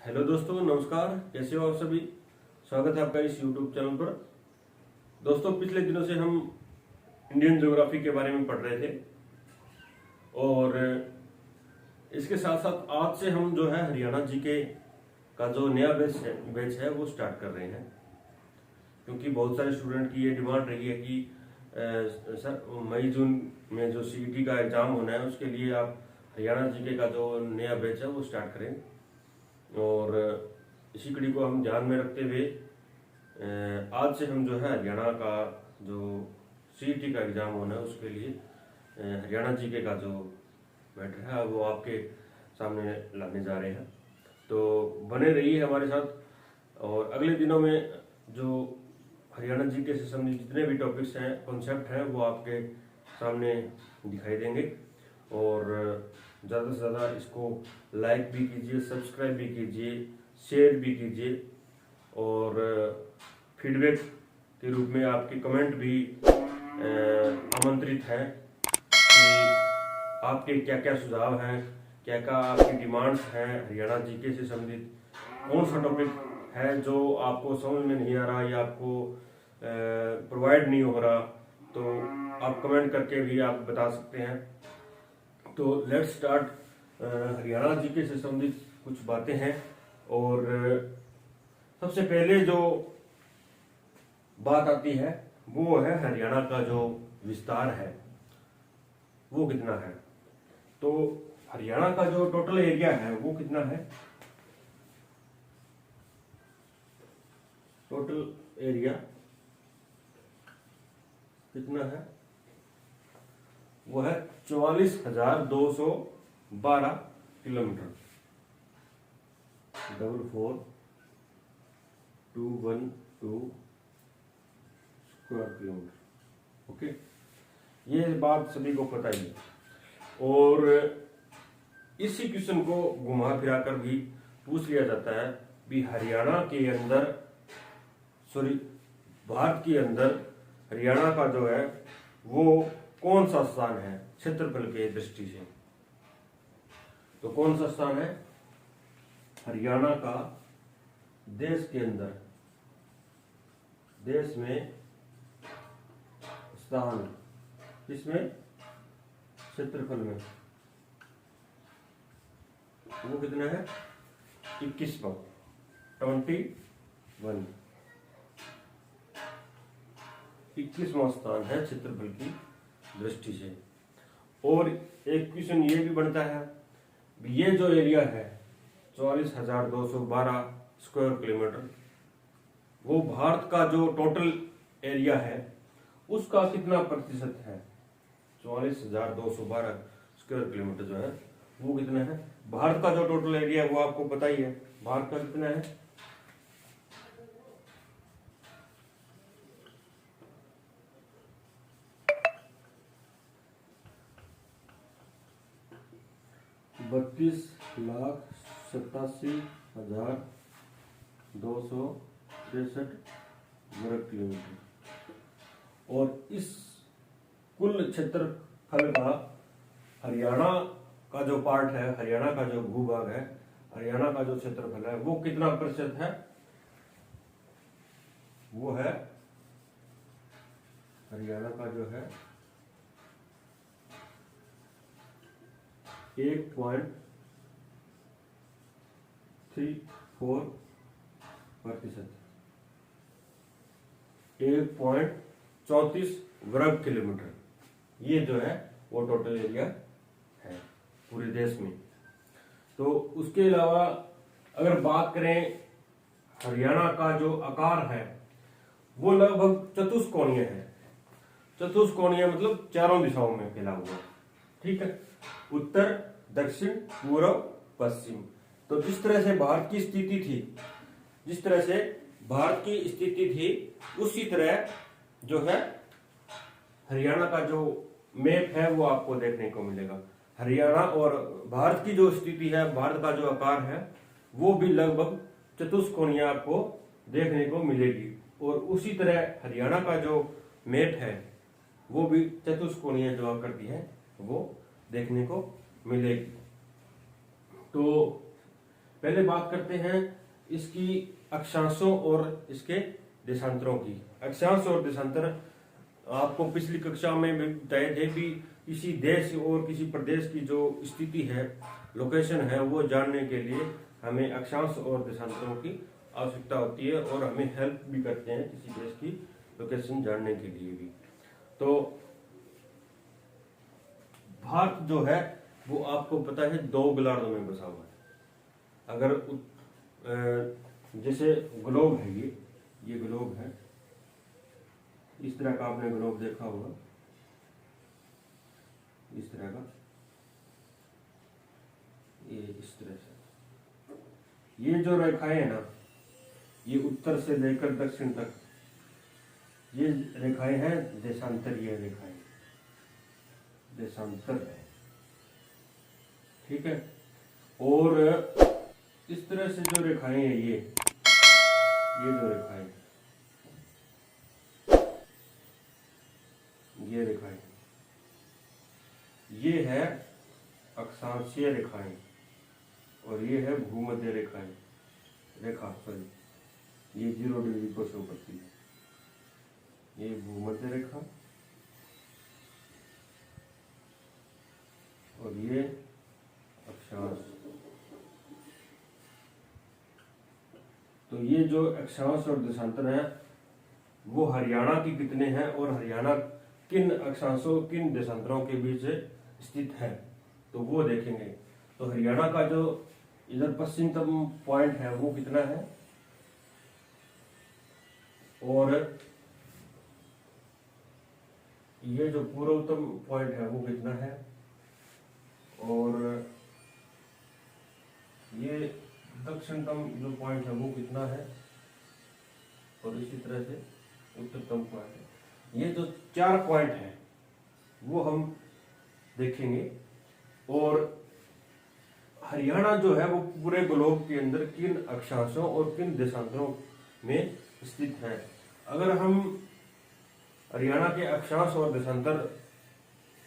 Hello दोस्तों, नमस्कार। कैसे हो आप सभी? स्वागत है आपका इस यूट्यूब चैनल पर। दोस्तों, पिछले दिनों से हम इंडियन ज्योग्राफी के बारे में पढ़ रहे थे और इसके साथ साथ आज से हम जो है हरियाणा जीके का जो नया बैच है वो स्टार्ट कर रहे हैं, क्योंकि बहुत सारे स्टूडेंट की ये डिमांड रही है कि सर मई जून में जो सीईटी का एग्ज़ाम होना है उसके लिए आप हरियाणा जीके का जो नया बैच है वो स्टार्ट करें। और इसी कड़ी को हम ध्यान में रखते हुए आज से हम जो है हरियाणा का जो सीईटी का एग्ज़ाम होना है उसके लिए हरियाणा जीके का जो मैटर है वो आपके सामने लाने जा रहे हैं। तो बने रहिए हमारे साथ और अगले दिनों में जो हरियाणा जीके से संबंधित जितने भी टॉपिक्स हैं, कॉन्सेप्ट हैं, वो आपके सामने दिखाई देंगे। और ज़्यादा से ज़्यादा इसको लाइक भी कीजिए, सब्सक्राइब भी कीजिए, शेयर भी कीजिए और फीडबैक के रूप में आपके कमेंट भी आमंत्रित हैं कि आपके क्या क्या सुझाव हैं, क्या क्या आपकी डिमांड्स हैं हरियाणा जीके से संबंधित, कौन सा टॉपिक है जो आपको समझ में नहीं आ रहा या आपको प्रोवाइड नहीं हो रहा, तो आप कमेंट करके भी आप बता सकते हैं। तो लेट्स स्टार्ट। हरियाणा जीके से संबंधित कुछ बातें हैं और सबसे पहले जो बात आती है वो है हरियाणा का जो विस्तार है वो कितना है। तो हरियाणा का जो टोटल एरिया है वो कितना है? टोटल एरिया कितना है? वो है 44,212 किलोमीटर। 44,212 square kilometre. ओके, ये बात सभी को पता ही है। और इसी क्वेश्चन को घुमा फिरा कर भी पूछ लिया जाता है भी हरियाणा के अंदर, भारत के अंदर हरियाणा का जो है वो कौन सा स्थान है क्षेत्रफल के दृष्टि से। तो कौन सा स्थान है हरियाणा का देश के अंदर, देश में स्थान, किसमें? क्षेत्रफल में। वो कितना है? 21वां, 21वां स्थान है क्षेत्रफल की दृष्टि से। और एक क्वेश्चन ये भी बनता है, ये जो एरिया है 44,212 स्क्वायर किलोमीटर, वो भारत का जो टोटल एरिया है उसका कितना प्रतिशत है? 44,212 स्क्वायर किलोमीटर जो है वो कितना है? भारत का जो टोटल एरिया है वो आपको पता ही है, भारत का कितना है? 32,87,263 वर्ग किलोमीटर। और इस कुल क्षेत्रफल का हरियाणा का जो पार्ट है, हरियाणा का जो भूभाग है, हरियाणा का जो क्षेत्रफल है वो कितना प्रतिशत है? वो है हरियाणा का जो है 1.34%, 1.34 वर्ग किलोमीटर। ये जो है वो टोटल एरिया है पूरे देश में। तो उसके अलावा अगर बात करें हरियाणा का जो आकार है वो लगभग चतुष्कोणीय है। चतुष्कोणीय मतलब चारों दिशाओं में फैला हुआ है, ठीक है? उत्तर, दक्षिण, पूर्व, पश्चिम। तो जिस तरह से भारत की स्थिति थी, जिस तरह से भारत की स्थिति थी उसी तरह जो है हरियाणा का जो मैप है वो आपको देखने को मिलेगा। हरियाणा और भारत की जो स्थिति है, भारत का जो आकार है वो भी लगभग चतुष्कोणीय आपको देखने को मिलेगी। और उसी तरह हरियाणा का जो मैप है वो भी चतुष्कोणीय जो आकृति है वो देखने को मिलेगी। तो पहले बात करते हैं इसकी अक्षांशों और इसके देशांतरों की। अक्षांश और देशांतर आपको पिछली कक्षा में भी बताए थे कि किसी देश और किसी प्रदेश की जो स्थिति है, लोकेशन है, वो जानने के लिए हमें अक्षांश और देशांतरों की आवश्यकता होती है और हमें हेल्प भी करते हैं किसी देश की लोकेशन जानने के लिए भी। तो भारत जो है वो आपको पता है 2 गोलार्धों में बसा हुआ है। अगर जैसे ग्लोब है, ये ग्लोब है, इस तरह का आपने ग्लोब देखा होगा, इस तरह का, ये इस तरह से। ये जो रेखाएं है ना, ये उत्तर से लेकर दक्षिण तक ये रेखाएं हैं देशांतरीय रेखाएं, देशांतर है, ठीक है। और इस तरह से जो रेखाएं हैं, ये जो रेखाएं, ये रेखाएं, ये है अक्षांशीय रेखाएं और ये है भूमध्य रेखा, सॉरी, ये 0 डिग्री को शो करती है। ये भूमध्य रेखा और ये अक्षांश। तो ये जो अक्षांश और देशांतर है वो हरियाणा की कितने हैं और हरियाणा किन अक्षांशों किन देशांतरों के बीच स्थित है, तो वो देखेंगे। तो हरियाणा का जो इधर पश्चिमतम पॉइंट है वो कितना है, और ये जो पूर्वोत्तम पॉइंट है वो कितना है, और ये दक्षिणतम जो पॉइंट है वो कितना है, और इसी तरह से उत्तरतम पॉइंट है। ये जो 4 पॉइंट है वो हम देखेंगे। और हरियाणा जो है वो पूरे ग्लोब के अंदर किन अक्षांशों और किन देशांतरों में स्थित है। अगर हम हरियाणा के अक्षांश और देशांतर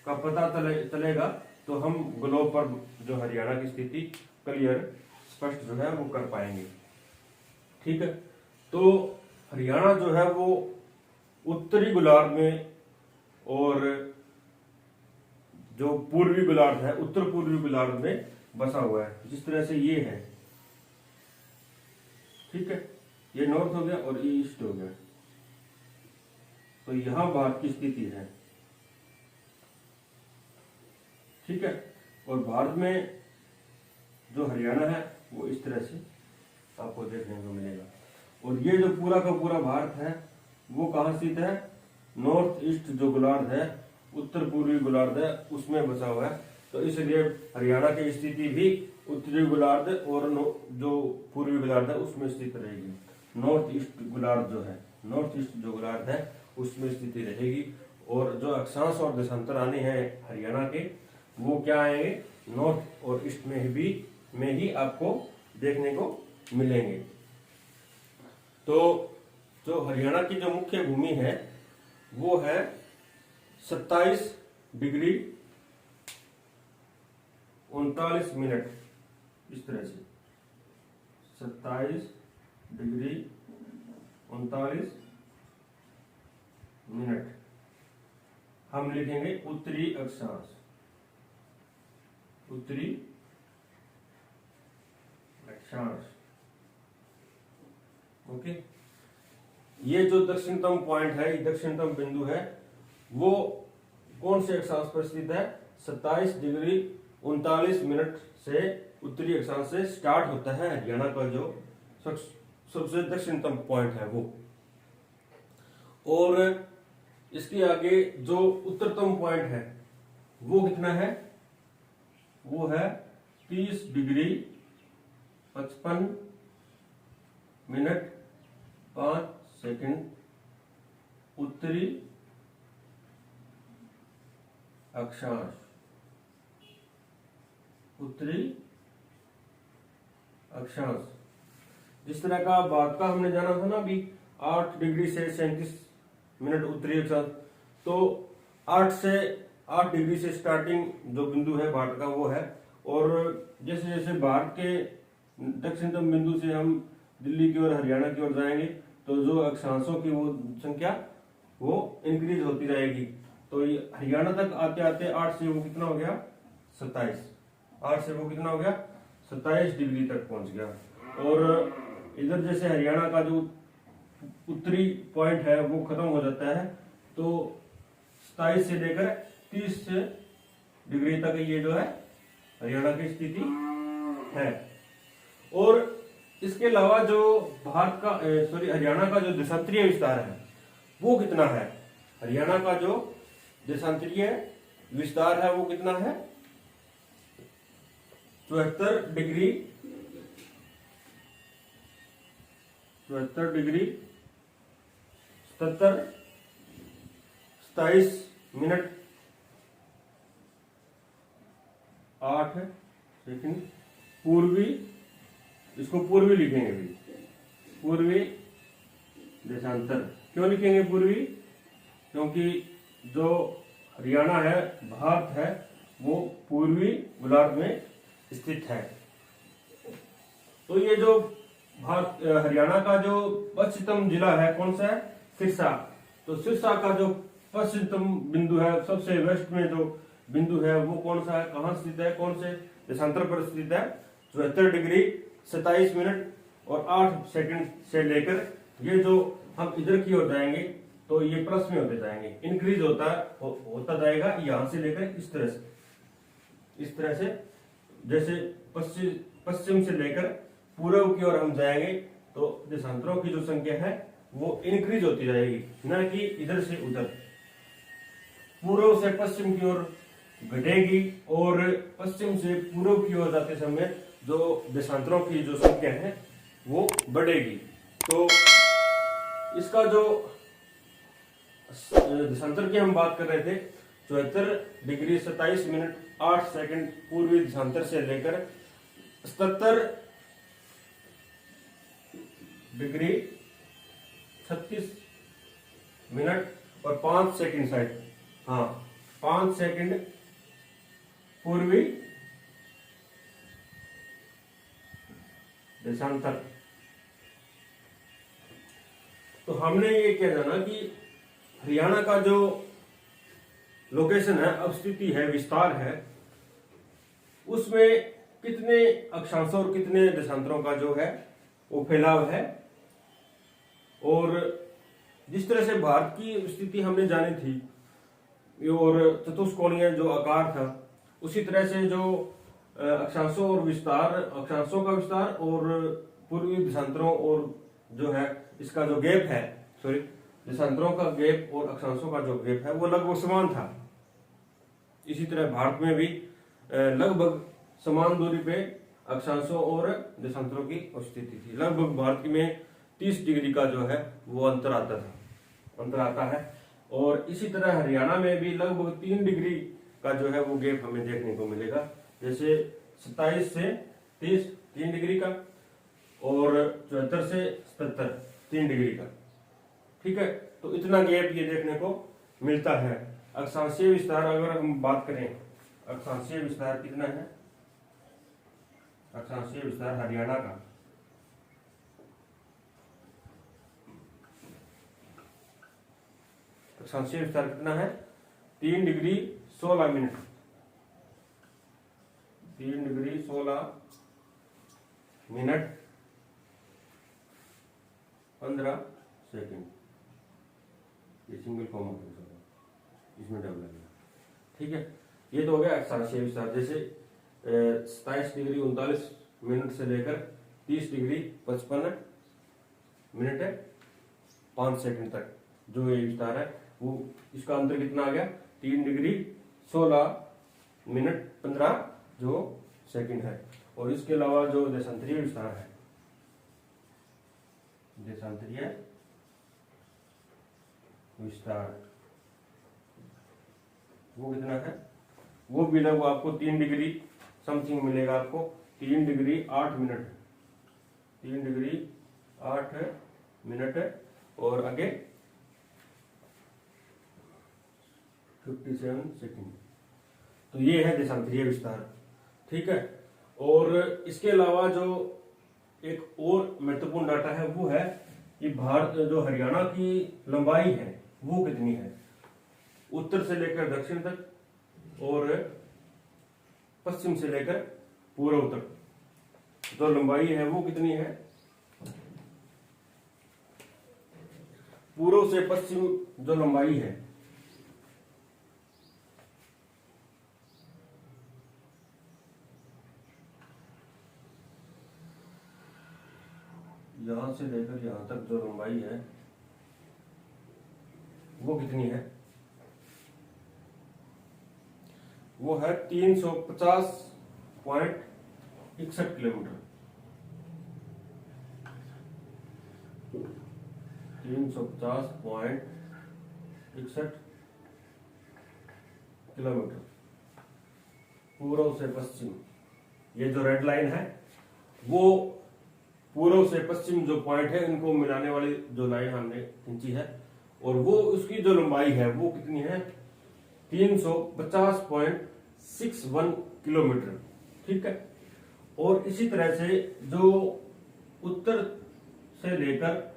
का पता चलेगा तो हम ग्लोब पर जो हरियाणा की स्थिति क्लियर स्पष्ट जो है वो कर पाएंगे, ठीक है। तो हरियाणा जो है वो उत्तरी गोलार्ध में और जो पूर्वी गोलार्ध है, उत्तर पूर्वी गोलार्ध में बसा हुआ है। जिस तरह से ये है, ठीक है, ये नॉर्थ हो गया और ये ईस्ट हो गया। तो यहां भारत की स्थिति है, ठीक है। और भारत में जो हरियाणा है वो इस तरह से आपको देखने को मिलेगा। और ये जो पूरा का पूरा भारत है वो कहाँ स्थित है, नॉर्थ ईस्ट जो गोलार्ध है, उत्तर पूर्वी गोलार्ध है, उसमें बसा हुआ है। तो इसलिए हरियाणा की स्थिति भी उत्तरी गोलार्ध और जो पूर्वी गोलार्ध है उसमें स्थित रहेगी। नॉर्थ ईस्ट गोलार्ध जो है, नॉर्थ ईस्ट जो गोलार्ध है उसमें स्थिति रहेगी। और जो अक्षांश और देशांतर आने हैं हरियाणा के वो क्या आएंगे, नॉर्थ और ईस्ट में ही आपको देखने को मिलेंगे। तो जो हरियाणा की जो मुख्य भूमि है वो है 27 डिग्री 39 मिनट, इस तरह से 27 डिग्री 39 मिनट हम लिखेंगे उत्तरी अक्षांश, उत्तरी अक्षांश, ओके। ये जो दक्षिणतम पॉइंट है, ये दक्षिणतम बिंदु है, वो कौन से अक्षांश पर स्थित है, 27 डिग्री 39 मिनट से उत्तरी अक्षांश से स्टार्ट होता है हरियाणा का जो सबसे दक्षिणतम पॉइंट है वो। और इसके आगे जो उत्तरतम पॉइंट है वो कितना है, वो है 30 डिग्री 55 मिनट 5 सेकंड उत्तरी अक्षांश, उत्तरी अक्षांश। जिस तरह का भारत का हमने जाना था ना अभी 8 डिग्री से 37 मिनट उत्तरी अक्षांश, तो 8 डिग्री से स्टार्टिंग जो बिंदु है भारत का वो है। और जैसे जैसे भारत के दक्षिणतम बिंदु से हम दिल्ली की ओर, हरियाणा की ओर जाएंगे तो जो अक्षांशों की वो संख्या वो इंक्रीज होती रहेगी। तो ये हरियाणा तक आते आते 8 से वो कितना हो गया 27, 8 से वो कितना हो गया 27 डिग्री तक पहुंच गया। और इधर जैसे हरियाणा का जो उत्तरी पॉइंट है वो खत्म हो जाता है, तो 27 से लेकर 30 डिग्री तक ये जो है हरियाणा की स्थिति है। और इसके अलावा जो भारत का हरियाणा का जो देशांतरीय विस्तार है वो कितना है, हरियाणा का जो देशांतरीय विस्तार है वो कितना है 74 डिग्री 27 मिनट 8 सेकंड पूर्वी, इसको पूर्वी लिखेंगे भी, पूर्वी देशांतर। क्यों लिखेंगे पूर्वी, क्योंकि जो हरियाणा है, भारत है, वो पूर्वी गोलार्ध में स्थित है। तो ये जो हरियाणा का जो पश्चिमतम जिला है कौन सा है, सिरसा। तो सिरसा का जो पश्चिमतम बिंदु है, सबसे वेस्ट में जो बिंदु है वो कौन सा है, कहाँ स्थित है, कौन से देशांतर पर स्थित है, 74 डिग्री 27 मिनट और 8 सेकंड से लेकर ये जो हम इधर की ओर जाएंगे तो ये प्लस में होते जाएंगे, इंक्रीज होता जाएगा यहां से लेकर इस तरह से जैसे पश्चिम से लेकर पूर्व की ओर हम जाएंगे तो देशांतरों की जो संख्या है वो इंक्रीज होती जाएगी, न कि इधर से उधर। पूर्व से पश्चिम की ओर घटेगी और पश्चिम से पूर्व की ओर जाते समय जो देशांतरों की जो संख्या है वो बढ़ेगी। तो इसका जो देशांतर की हम बात कर रहे थे, 74 डिग्री 27 मिनट 8 सेकंड पूर्वी देशांतर से लेकर 77 डिग्री 36 मिनट और 5 सेकंड साइड, हाँ 5 सेकंड पूर्वी देशांतर। तो हमने ये क्या जाना कि हरियाणा का जो लोकेशन है, अवस्थिति है, विस्तार है, उसमें कितने अक्षांशों और कितने देशांतरों का जो है वो फैलाव है। और जिस तरह से भारत की स्थिति हमने जानी थी और चतुष्कोणीय जो आकार था, उसी तरह से जो अक्षांशों का विस्तार और पूर्वी देशांतरों और जो है इसका जो गैप है, देशांतरों का गैप और अक्षांशों का जो गैप है वो लगभग समान था। इसी तरह भारत में भी लगभग समान दूरी पे अक्षांशों और देशांतरों की स्थिति थी। लगभग भारत में 30 डिग्री का जो है वो अंतर आता है। और इसी तरह हरियाणा में भी लगभग 3 डिग्री का जो है वो गैप हमें देखने को मिलेगा, जैसे 27 से 30 3 डिग्री का और 74 से 77 3 डिग्री का। ठीक है, तो इतना गैप ये देखने को मिलता है। अक्षांशीय विस्तार अगर हम बात करें, अक्षांशीय विस्तार कितना है, अक्षांशीय विस्तार हरियाणा का अक्षांशीय विस्तार कितना है 3 degree 16 minute, 3 degree 16 minute 15 second. ये सिंगल कॉमा इसमें डबल है। ठीक है, ये तो हो गया अक्षांशीय विस्तार। जैसे 27 डिग्री 39 मिनट से लेकर 30 डिग्री 55 मिनट 5 सेकंड तक जो ये विस्तार है वो, इसका अंतर कितना आ गया 3 डिग्री 16 मिनट 15 जो सेकंड है। और इसके अलावा जो देशांतरीय विस्तार है, देशांतरीय विस्तार वो कितना है, वो भी लगभग आपको 3 डिग्री समथिंग मिलेगा, आपको 3 डिग्री 8 मिनट, 3 डिग्री 8 मिनट और आगे 57 सेकंड। तो ये है देशांतरीय विस्तार। ठीक है, और इसके अलावा जो एक और महत्वपूर्ण डाटा है वो है कि भारत जो हरियाणा की लंबाई है वो कितनी है, उत्तर से लेकर दक्षिण तक और पश्चिम से लेकर पूर्व तक जो लंबाई है वो कितनी है। पूर्व से पश्चिम जो लंबाई है यहां से लेकर यहां तक जो लंबाई है वो कितनी है, वो है 350.61 किलोमीटर। 350.61 किलोमीटर पूर्व से पश्चिम। ये जो रेड लाइन है वो पूर्व से पश्चिम जो पॉइंट है इनको मिलाने वाली जो लाइन हमने खींची है, और वो उसकी जो लंबाई है वो कितनी है 350.61 किलोमीटर। ठीक है। और इसी तरह से जो उत्तर से लेकर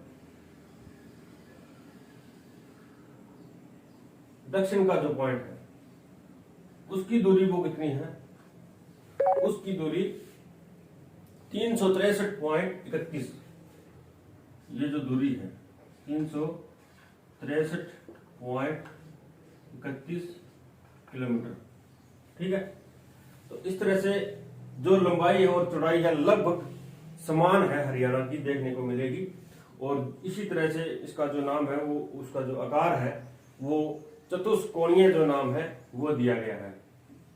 दक्षिण का जो पॉइंट है उसकी दूरी वो कितनी है, उसकी दूरी 363.31। ये जो दूरी है 363.31 किलोमीटर। ठीक है। तो इस तरह से जो लंबाई है और चौड़ाई है लगभग समान है हरियाणा की, देखने को मिलेगी। और इसी तरह से इसका जो नाम है वो, उसका जो आकार है वो चतुष्कोणीय जो नाम है वो दिया गया है।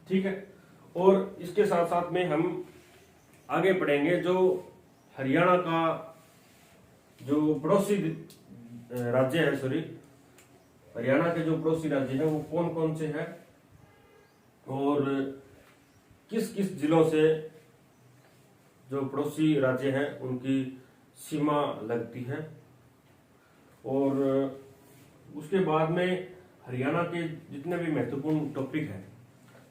ठीक है। और इसके साथ साथ में हम आगे पढ़ेंगे जो हरियाणा का जो पड़ोसी राज्य है, हरियाणा के जो पड़ोसी राज्य है वो कौन कौन से हैं और किस किस जिलों से जो पड़ोसी राज्य हैं उनकी सीमा लगती है। और उसके बाद में हरियाणा के जितने भी महत्वपूर्ण टॉपिक हैं,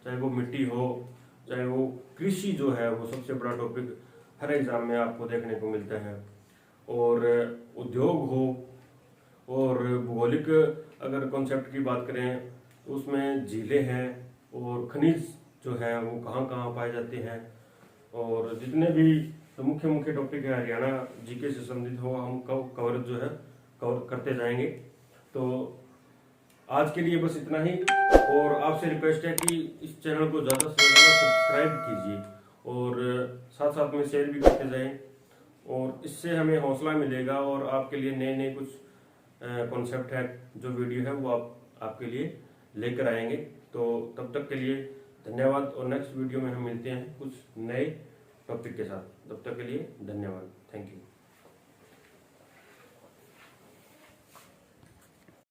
चाहे वो मिट्टी हो, चाहे वो कृषि जो है वो सबसे बड़ा टॉपिक हर एग्जाम में आपको देखने को मिलता है, और उद्योग हो, और भौगोलिक अगर कॉन्सेप्ट की बात करें तो उसमें झीलें हैं और खनिज जो है वो कहाँ कहाँ पाए जाते हैं, और जितने भी तो मुख्य मुख्य टॉपिक है हरियाणा जीके से संबंधित हो हम कवर जो है कवर करते जाएंगे। तो आज के लिए बस इतना ही, और आपसे रिक्वेस्ट है कि इस चैनल को ज़्यादा से ज़्यादा सब्सक्राइब कीजिए और साथ साथ में शेयर भी करते जाएं, और इससे हमें हौसला मिलेगा और आपके लिए नए नए कुछ कॉन्सेप्ट है जो वीडियो है वो आपके लिए लेकर आएंगे। तो तब तक के लिए धन्यवाद, और नेक्स्ट वीडियो में हम मिलते हैं कुछ नए टॉपिक के साथ। तब तक के लिए धन्यवाद। Thank you.